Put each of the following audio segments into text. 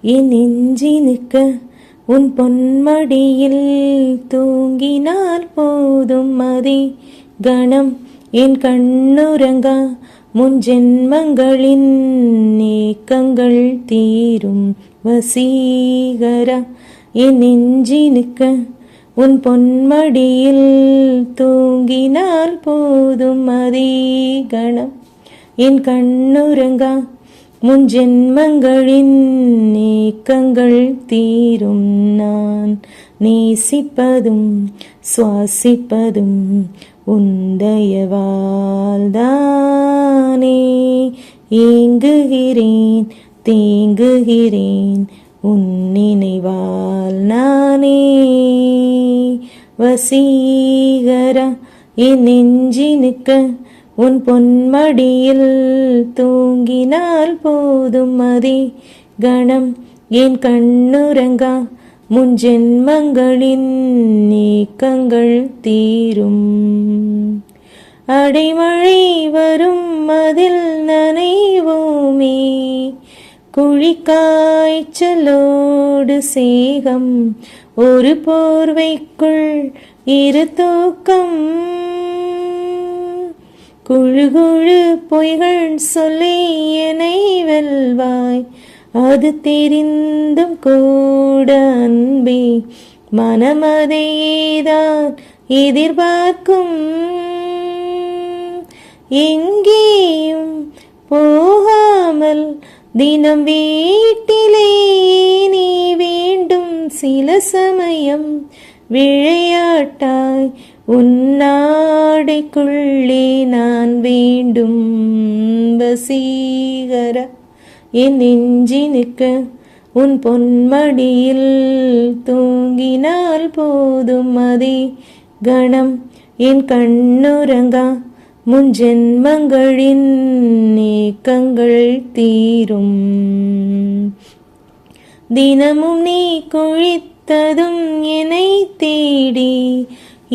என் நெஞ்சினுக்க உன் பொன்மடியில் தூங்கினால் போதும் மதி கணம் என் கண்ணுறங்கா முன் ஜென்மங்களின் ஏக்கங்கள் தீரும் வசீகரா. என் நெஞ்சினுக்க உன் பொன்மடியில் தூங்கினால் போதும் மதி கணம் என் கண்ணுறங்கா முன் ஜென்மங்களின் ஏக்கங்கள் தீரும். நான் நேசிப்பதும் சுவாசிப்பதும் உந்தயவால்தானே. ஏங்குகிறேன் தேங்குகிறேன் உன் நினைவால் நானே. வசீகரா என் நெஞ்சினுக்க உன் பொன்மடியில் தூங்கினால் போதும் மதி கணம் என் கண்ணுறங்கா முன் ஜென்மங்களின் ஏக்கங்கள் தீரும். அடைமழை வரும் அதில் நனைவோமே குழிக்காய்ச்சலோடு சேகம் ஒரு போர்வைக்குள் இரு தூக்கம். குழு குழு பொய்கள் சொல்லி என்னை வெல்வாய் அது தெரிந்தும் கூட அன்பே மனமதையேதான் எதிர்பார்க்கும். எங்கேயும் போகாமல் தினம் வீட்டிலே நீ வேண்டும். சில சமயம் விளையாட்டாய் உன்னாடைக்குள்ளே நான் வேண்டும். வசீகரா என் நெஞ்சினுக்க உன் பொன்மடியில் தூங்கினால் போதும் மதி கணம் என் கண்ணுறங்கா முன் ஜென்மங்களின் ஏக்கங்கள் தீரும். தினமும் நீ குளித்ததும் என்னை தேடி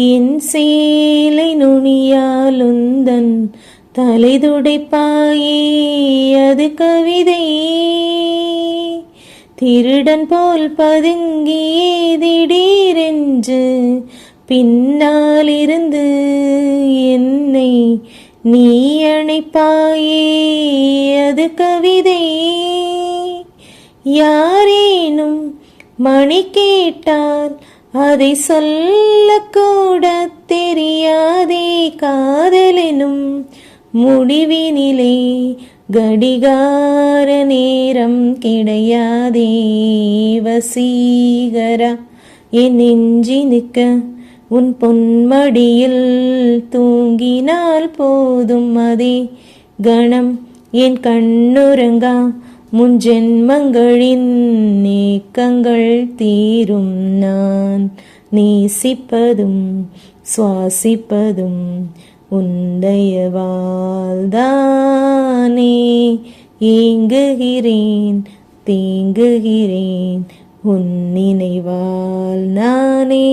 என் சேலை நுனியாலுந்தன் தலை துடைப்பாயே அது கவிதை. திருடன் போல் பதுங்கியே திடீரென்று பின்னாலிருந்து என்னை நீ அணைப்பாயே அது கவிதை. யாரேனும் மணி கேட்டால் அதை சொல்லக்கூட தெரியாதே. காதலெனும் முடிவினிலே கடிகார நேரம் கிடையாதே. வசீகரா என் நெஞ்சினுக்க உன் பொன்மடியில் தூங்கினால் போதும் மதி கணம் என் கண்ணுறங்கா முன் ஜென்மங்களின் ஏக்கங்கள் தீரும். நான் நேசிப்பதும் சுவாசிப்பதும் உந்தயவால்தானே. ஏங்குகிறேன் தேங்குகிறேன் உன் நினைவால் நானே.